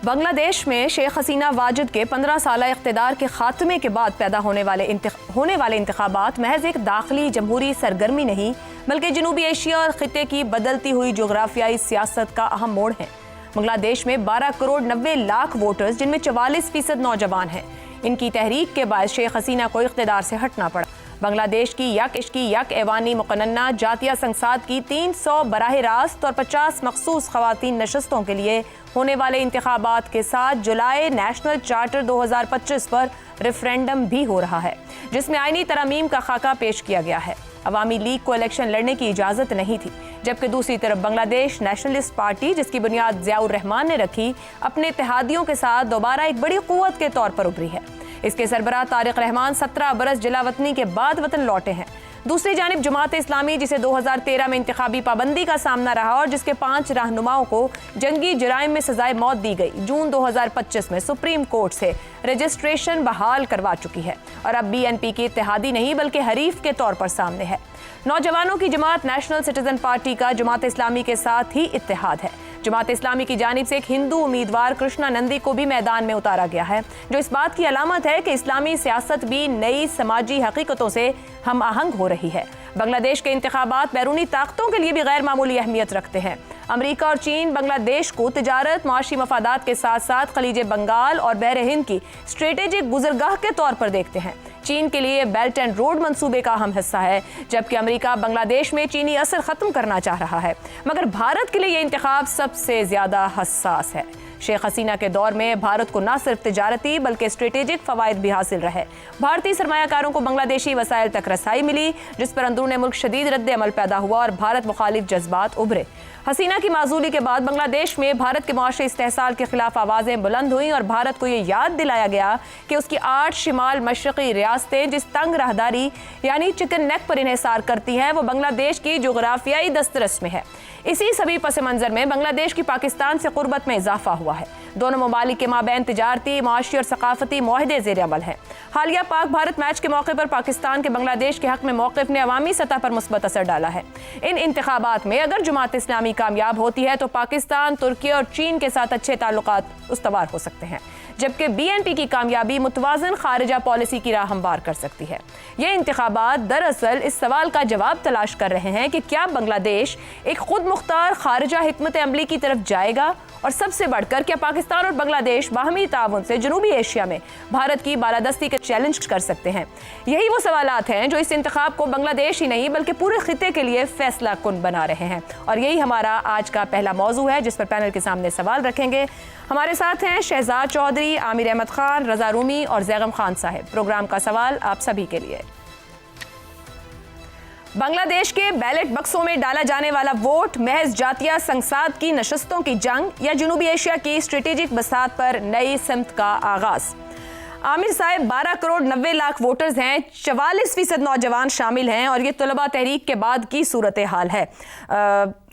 بنگلہ دیش میں شیخ حسینہ واجد کے 15 سالہ اقتدار کے خاتمے کے بعد پیدا ہونے والے انتخابات محض ایک داخلی جمہوری سرگرمی نہیں بلکہ جنوبی ایشیا اور خطے کی بدلتی ہوئی جغرافیائی سیاست کا اہم موڑ ہیں۔ بنگلہ دیش میں 12 کروڑ 90 لاکھ ووٹرز جن میں 44% نوجوان ہیں۔ ان کی تحریک کے باعث شیخ حسینہ کو اقتدار سے ہٹنا پڑا۔ بنگلہ دیش کی یک ایوانی مقننہ جاتیہ سنساد کی 300 براہ راست اور 50 مخصوص خواتین نشستوں کے لیے ہونے والے انتخابات کے ساتھ جولائی نیشنل چارٹر 2025 پر ریفرینڈم بھی ہو رہا ہے، جس میں آئینی ترامیم کا خاکہ پیش کیا گیا ہے۔ عوامی لیگ کو الیکشن لڑنے کی اجازت نہیں تھی، جبکہ دوسری طرف بنگلہ دیش نیشنلسٹ پارٹی، جس کی بنیاد ضیاء الرحمان نے رکھی، اپنے اتحادیوں کے ساتھ دوبارہ ایک بڑی قوت کے طور پر ابھری ہے۔ اس کے سربراہ طارق رحمان 17 برس جلا وطنی کے بعد وطن لوٹے ہیں۔ دوسری جانب جماعت اسلامی، جسے 2013 میں انتخابی پابندی کا سامنا رہا اور جس کے 5 رہنماؤں کو جنگی جرائم میں سزائے موت دی گئی، جون 2025 میں سپریم کورٹ سے رجسٹریشن بحال کروا چکی ہے اور اب BNP کی اتحادی نہیں بلکہ حریف کے طور پر سامنے ہے۔ نوجوانوں کی جماعت نیشنل سٹیزن پارٹی کا جماعت اسلامی کے ساتھ ہی اتحاد ہے۔ جماعت اسلامی کی جانب سے ایک ہندو امیدوار کرشنا نندی کو بھی میدان میں اتارا گیا ہے، جو اس بات کی علامت ہے کہ اسلامی سیاست بھی نئی سماجی حقیقتوں سے ہم آہنگ ہو رہی ہے۔ بنگلہ دیش کے انتخابات بیرونی طاقتوں کے لیے بھی غیر معمولی اہمیت رکھتے ہیں۔ امریکہ اور چین بنگلہ دیش کو تجارت، معاشی مفادات کے ساتھ ساتھ خلیج بنگال اور بحر ہند کی اسٹریٹجک گزرگاہ کے طور پر دیکھتے ہیں۔ چین کے لیے بیلٹ اینڈ روڈ منصوبے کا اہم حصہ ہے، جبکہ امریکہ بنگلہ دیش میں چینی اثر ختم کرنا چاہ رہا ہے، مگر بھارت کے لیے یہ انتخاب سب سے زیادہ حساس ہے۔ شیخ حسینہ کے دور میں بھارت کو نہ صرف تجارتی بلکہ اسٹریٹجک فوائد بھی حاصل رہے۔ بھارتی سرمایہ کاروں کو بنگلہ دیشی وسائل تک رسائی ملی، جس پر اندرون ملک شدید رد عمل پیدا ہوا اور بھارت مخالف جذبات ابھرے۔ حسینہ کی معزولی کے بعد بنگلہ دیش میں بھارت کے معاشی استحصال کے خلاف آوازیں بلند ہوئیں اور بھارت کو یہ یاد دلایا گیا کہ اس کی 8 شمال مشرقی ریاستیں جس تنگ راہداری یعنی چکن نیک پر انحصار کرتی ہیں، وہ بنگلہ دیش کی جغرافیائی دسترس میں ہے۔ اسی سبھی پس منظر میں بنگلہ دیش کی پاکستان سے قربت میں اضافہ ہوا ہے۔ دونوں ممالک کے مابین تجارتی، معاشی اور ثقافتی معاہدے زیر عمل ہیں۔ حالیہ پاک بھارت میچ کے موقع پر پاکستان کے بنگلہ دیش کے حق میں موقف نے عوامی سطح پر مثبت اثر ڈالا ہے۔ ان انتخابات میں اگر جماعت اسلامی کامیاب ہوتی ہے تو پاکستان، ترکی اور چین کے ساتھ اچھے تعلقات استوار ہو سکتے ہیں، جبکہ BNP کی کامیابی متوازن خارجہ پالیسی کی راہ ہموار کر سکتی ہے۔ یہ انتخابات دراصل اس سوال کا جواب تلاش کر رہے ہیں کہ کیا بنگلہ دیش ایک خود مختار خارجہ حکمت عملی کی طرف جائے گا، اور سب سے بڑھ کر کیا پاکستان اور بنگلہ دیش باہمی تعاون سے جنوبی ایشیا میں بھارت کی بالادستی کا چیلنج کر سکتے ہیں۔ یہی وہ سوالات ہیں جو اس انتخاب کو بنگلہ دیش ہی نہیں بلکہ پورے خطے کے لیے فیصلہ کن بنا رہے ہیں، اور یہی ہمارا آج کا پہلا موضوع ہے جس پر پینل کے سامنے سوال رکھیں گے۔ ہمارے ساتھ ہیں شہزاد چودھری، عامر احمد خان، رضا رومی اور زیغم خان صاحب۔ پروگرام کا سوال آپ سبھی کے لیے۔ بنگلہ دیش کے بیلٹ بکسوں میں ڈالا جانے والا ووٹ محض جاتیہ سنساد کی نشستوں کی جنگ یا جنوبی ایشیا کی اسٹریٹجک بساط پر نئی سمت کا آغاز؟ عامر صاحب، 12 کروڑ 90 لاکھ ووٹرز ہیں، 44% نوجوان شامل ہیں اور یہ طلبہ تحریک کے بعد کی صورتحال ہے۔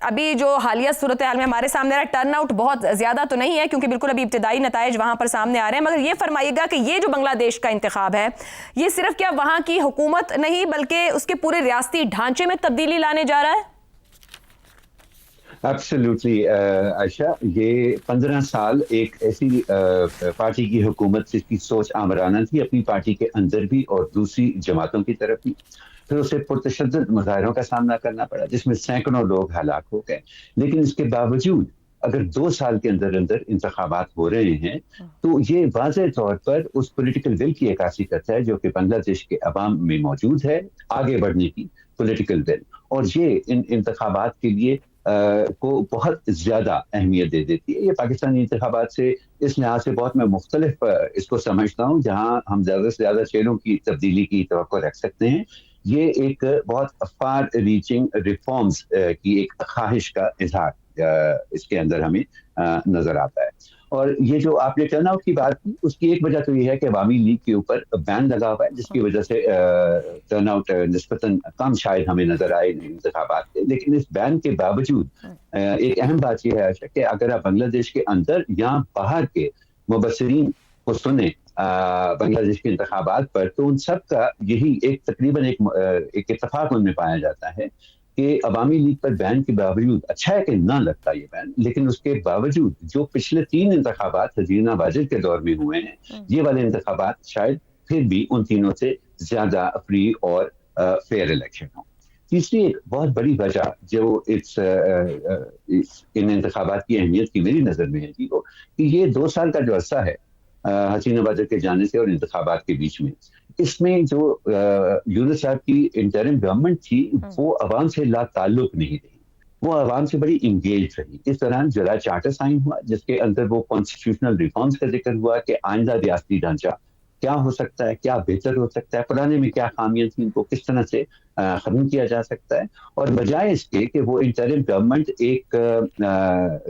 ابھی جو حالیہ صورتحال میں ہمارے سامنے رہا ٹرن آؤٹ بہت زیادہ تو نہیں ہے کیونکہ بالکل ابھی ابتدائی نتائج وہاں پر سامنے آ رہے ہیں، مگر یہ فرمائیے گا کہ یہ جو بنگلہ دیش کا انتخاب ہے یہ صرف کیا وہاں کی حکومت نہیں بلکہ اس کے پورے ریاستی ڈھانچے میں تبدیلی لانے جا رہا ہے؟ ایبسلیوٹلی عائشہ، یہ 15 سال ایک ایسی پارٹی کی حکومت جس کی سوچ آمرانہ تھی اپنی پارٹی کے اندر بھی اور دوسری جماعتوں کی طرف بھی، پھر اسے پرتشدد مظاہروں کا سامنا کرنا پڑا جس میں سینکڑوں لوگ ہلاک ہو گئے، لیکن اس کے باوجود اگر 2 سال کے اندر انتخابات ہو رہے ہیں تو یہ واضح طور پر اس پولیٹیکل ول کی عکاسی کرتا ہے جو کہ بنگلہ دیش کے عوام میں موجود ہے، آگے بڑھنے کی پولیٹیکل ول، اور یہ ان انتخابات کے لیے کو بہت زیادہ اہمیت دے دیتی ہے۔ یہ پاکستانی انتخابات سے اس لحاظ سے بہت میں مختلف اس کو سمجھتا ہوں، جہاں ہم زیادہ سے زیادہ چہروں کی تبدیلی کی توقع رکھ سکتے ہیں، یہ ایک بہت فار ریچنگ ریفارمز کی ایک خواہش کا اظہار اس کے اندر ہمیں نظر آتا ہے۔ اور یہ جو آپ نے ٹرن آؤٹ کی بات کی، اس کی ایک وجہ تو یہ ہے کہ عوامی لیگ کے اوپر بین لگا ہوا ہے جس کی وجہ سے ٹرن آؤٹ نسبتاً کم شاید ہمیں نظر آئے انتخابات کے، لیکن اس بین کے باوجود ایک اہم بات یہ ہے کہ اگر آپ بنگلہ دیش کے اندر یا باہر کے مبصرین کو سنیں بنگلہ دیش کے انتخابات پر، تو ان سب کا یہی ایک تقریباً ایک اتفاق ان میں پایا جاتا ہے کہ عوامی لیگ پر بین کے باوجود، اچھا ہے کہ نہ لگتا یہ بین، لیکن اس کے باوجود جو پچھلے 3 انتخابات حسینہ واجد کے دور میں ہوئے ہیں، یہ والے انتخابات شاید پھر بھی ان تینوں سے زیادہ فری اور فیئر الیکشن ہوں۔ تیسری ایک بہت بڑی وجہ جو ان انتخابات کی اہمیت کی میری نظر میں ہے جی وہ کہ یہ 2 سال کا جو عرصہ ہے حسینہ واجد کے جانے سے اور انتخابات کے بیچ میں، اس میں جو یونس صاحب کی انٹرم گورنمنٹ تھی وہ عوام سے لا تعلق نہیں رہی، وہ عوام سے بڑی انگیج رہی۔ اس دوران جرائد چارٹر سائن ہوا جس کے اندر وہ کانسٹیٹیوشنل ریفارمز کا ذکر ہوا کہ آئندہ ریاستی ڈھانچہ کیا ہو سکتا ہے، کیا بہتر ہو سکتا ہے، پرانے میں کیا خامیاں تھیں، ان کو کس طرح سے ختم کیا جا سکتا ہے، اور بجائے اس کے کہ وہ انٹرم گورنمنٹ ایک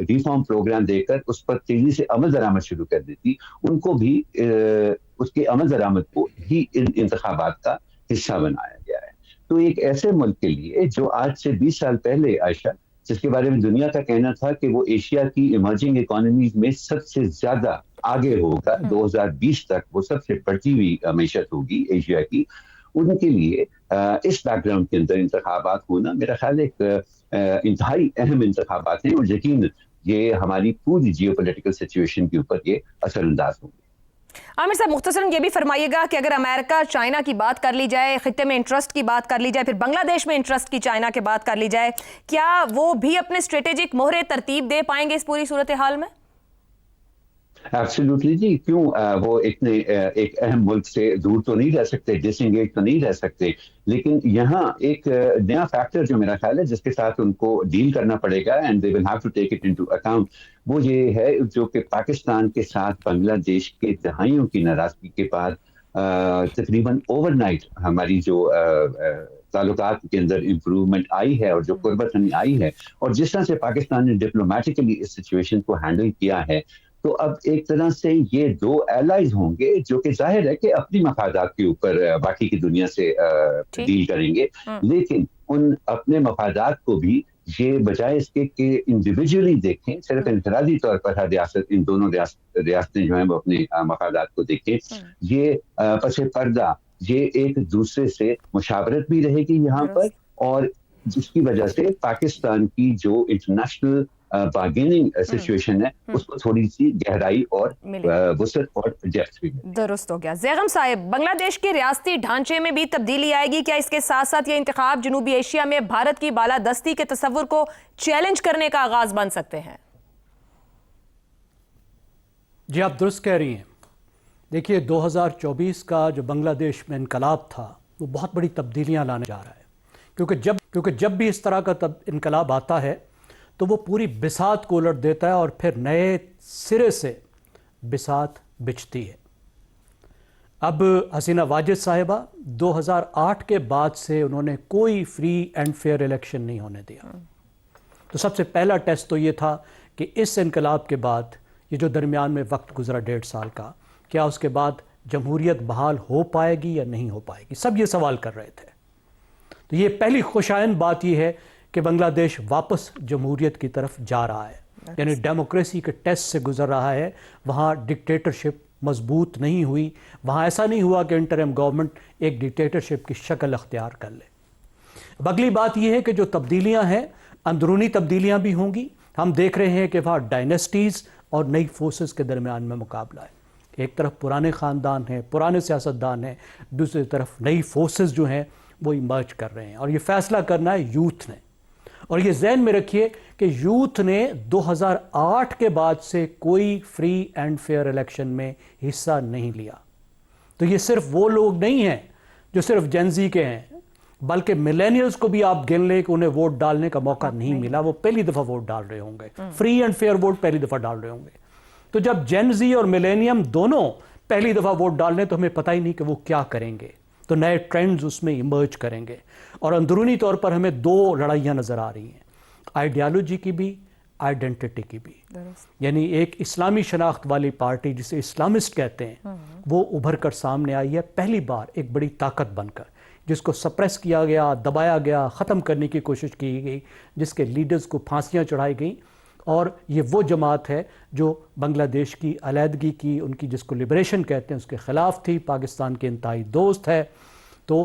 ریفارم پروگرام دے کر اس پر تیزی سے عمل درآمد شروع کر دیتی، ان کو بھی اس کے عمل درآمد کو ہی ان انتخابات کا حصہ بنایا گیا ہے۔ تو ایک ایسے ملک کے لیے جو آج سے 20 سال پہلے عائشہ، جس کے بارے میں دنیا کا کہنا تھا کہ وہ ایشیا کی ایمرجنگ اکانومیز میں سب سے زیادہ آگے ہوگا، 2020 تک وہ سب سے بڑھتی ہوئی معیشت ہوگی ایشیا کی، ان کے لیے اس بیک گراؤنڈ کے اندر انتخابات ہونا میرا خیال ایک انتہائی اہم انتخابات ہیں، اور یقیناً یہ ہماری پوری جیو پولیٹیکل سچویشن کے اوپر یہ اثر انداز ہوں گے۔ عامر صاحب مختصراً یہ بھی فرمائیے گا کہ اگر امریکہ چائنا کی بات کر لی جائے، خطے میں انٹرسٹ کی بات کر لی جائے، پھر بنگلہ دیش میں انٹرسٹ کی چائنا کی بات کر لی جائے، کیا وہ بھی اپنے اسٹریٹجک مہرے ترتیب دے پائیں گے اس پوری صورتحال میں؟ ایبسلیوٹلی جی، کیوں وہ اتنے ایک اہم ملک سے دور تو نہیں رہ سکتے، ڈس انگیج تو نہیں رہ سکتے، لیکن یہاں ایک نیا فیکٹر جو میرا خیال ہے جس کے ساتھ ان کو ڈیل کرنا پڑے گا and they will have to take it into account, وہ یہ ہے جو کہ پاکستان کے ساتھ بنگلہ دیش کے دہائیوں کی ناراضگی کے بعد تقریباً اوور نائٹ ہماری جو تعلقات کے اندر امپروومنٹ آئی ہے اور جو قربت ہمیں آئی ہے، اور جس طرح سے پاکستان نے ڈپلومیٹکلی اس سچویشن کو ہینڈل کیا ہے، تو اب ایک طرح سے یہ 2 ایلائز ہوں گے جو کہ ظاہر ہے کہ اپنی مفادات کے اوپر باقی کی دنیا سے ڈیل کریں گے، لیکن ان اپنے مفادات کو بھی یہ بجائے اس کے کہ انڈیویجولی دیکھیں، صرف انفرادی طور پر ہر ریاست، ان دونوں ریاستیں جو ہیں وہ اپنے مفادات کو دیکھیں، یہ پس پردہ یہ ایک دوسرے سے مشاورت بھی رہے گی یہاں پر، اور جس کی وجہ سے پاکستان کی جو انٹرنیشنل بارگیننگ سچویشن ہے اس کو تھوڑی سی گہرائی اور وسعت اور ڈیپتھ بھی ملے۔ درست ہو گیا۔ زیغم صاحب، بنگلہ دیش کے ریاستی ڈھانچے میں بھی تبدیلی آئے گی کیا؟ اس کے ساتھ ساتھ یہ انتخاب جنوبی ایشیا میں بھارت کی بالادستی کے تصور کو چیلنج کرنے کا آغاز بن سکتے ہیں؟ جی آپ درست کہہ رہی ہیں۔ دیکھیے 2024 کا جو بنگلہ دیش میں انقلاب تھا وہ بہت بڑی تبدیلیاں لانے جا رہا ہے، کیونکہ جب بھی اس طرح کا انقلاب آتا ہے تو وہ پوری بساط کو الٹ دیتا ہے اور پھر نئے سرے سے بساط بچتی ہے۔ اب حسینہ واجد صاحبہ 2008 کے بعد سے انہوں نے کوئی فری اینڈ فیئر الیکشن نہیں ہونے دیا، تو سب سے پہلا ٹیسٹ تو یہ تھا کہ اس انقلاب کے بعد یہ جو درمیان میں وقت گزرا 1.5 سال کا، کیا اس کے بعد جمہوریت بحال ہو پائے گی یا نہیں ہو پائے گی، سب یہ سوال کر رہے تھے۔ تو یہ پہلی خوشائند بات یہ ہے کہ بنگلہ دیش واپس جمہوریت کی طرف جا رہا ہے، یعنی ڈیموکریسی کے ٹیسٹ سے گزر رہا ہے۔ وہاں ڈکٹیٹرشپ مضبوط نہیں ہوئی، وہاں ایسا نہیں ہوا کہ انٹرم گورنمنٹ ایک ڈکٹیٹرشپ کی شکل اختیار کر لے۔ اب اگلی بات یہ ہے کہ جو تبدیلیاں ہیں اندرونی تبدیلیاں بھی ہوں گی۔ ہم دیکھ رہے ہیں کہ وہاں ڈائنیسٹیز اور نئی فورسز کے درمیان میں مقابلہ ہے، ایک طرف پرانے خاندان ہیں، پرانے سیاستدان ہیں، دوسری طرف نئی فورسز جو ہیں وہ ایمرج کر رہے ہیں، اور یہ فیصلہ کرنا ہے یوتھ نے۔ اور یہ ذہن میں رکھیے کہ یوتھ نے 2008 کے بعد سے کوئی فری اینڈ فیئر الیکشن میں حصہ نہیں لیا۔ تو یہ صرف وہ لوگ نہیں ہیں جو صرف جنزی کے ہیں، بلکہ ملینیلز کو بھی آپ گن لیں کہ انہیں ووٹ ڈالنے کا موقع نہیں ملا، وہ پہلی دفعہ ووٹ ڈال رہے ہوں گے، فری اینڈ فیئر ووٹ پہلی دفعہ ڈال رہے ہوں گے۔ تو جب جنزی اور ملینیم دونوں پہلی دفعہ ووٹ ڈالنے تو ہمیں پتہ ہی نہیں کہ وہ کیا کریں گے، تو نئے ٹرینڈز اس میں ایمرج کریں گے۔ اور اندرونی طور پر ہمیں 2 لڑائیاں نظر آ رہی ہیں، آئیڈیالوجی کی بھی، آئیڈینٹی کی بھی۔ یعنی ایک اسلامی شناخت والی پارٹی جسے اسلامسٹ کہتے ہیں وہ ابھر کر سامنے آئی ہے پہلی بار ایک بڑی طاقت بن کر، جس کو سپریس کیا گیا، دبایا گیا، ختم کرنے کی کوشش کی گئی، جس کے لیڈرز کو پھانسیاں چڑھائی گئیں۔ اور یہ وہ جماعت ہے جو بنگلہ دیش کی علیحدگی کی، ان کی جس کو لبریشن کہتے ہیں، اس کے خلاف تھی، پاکستان کے انتہائی دوست ہے۔ تو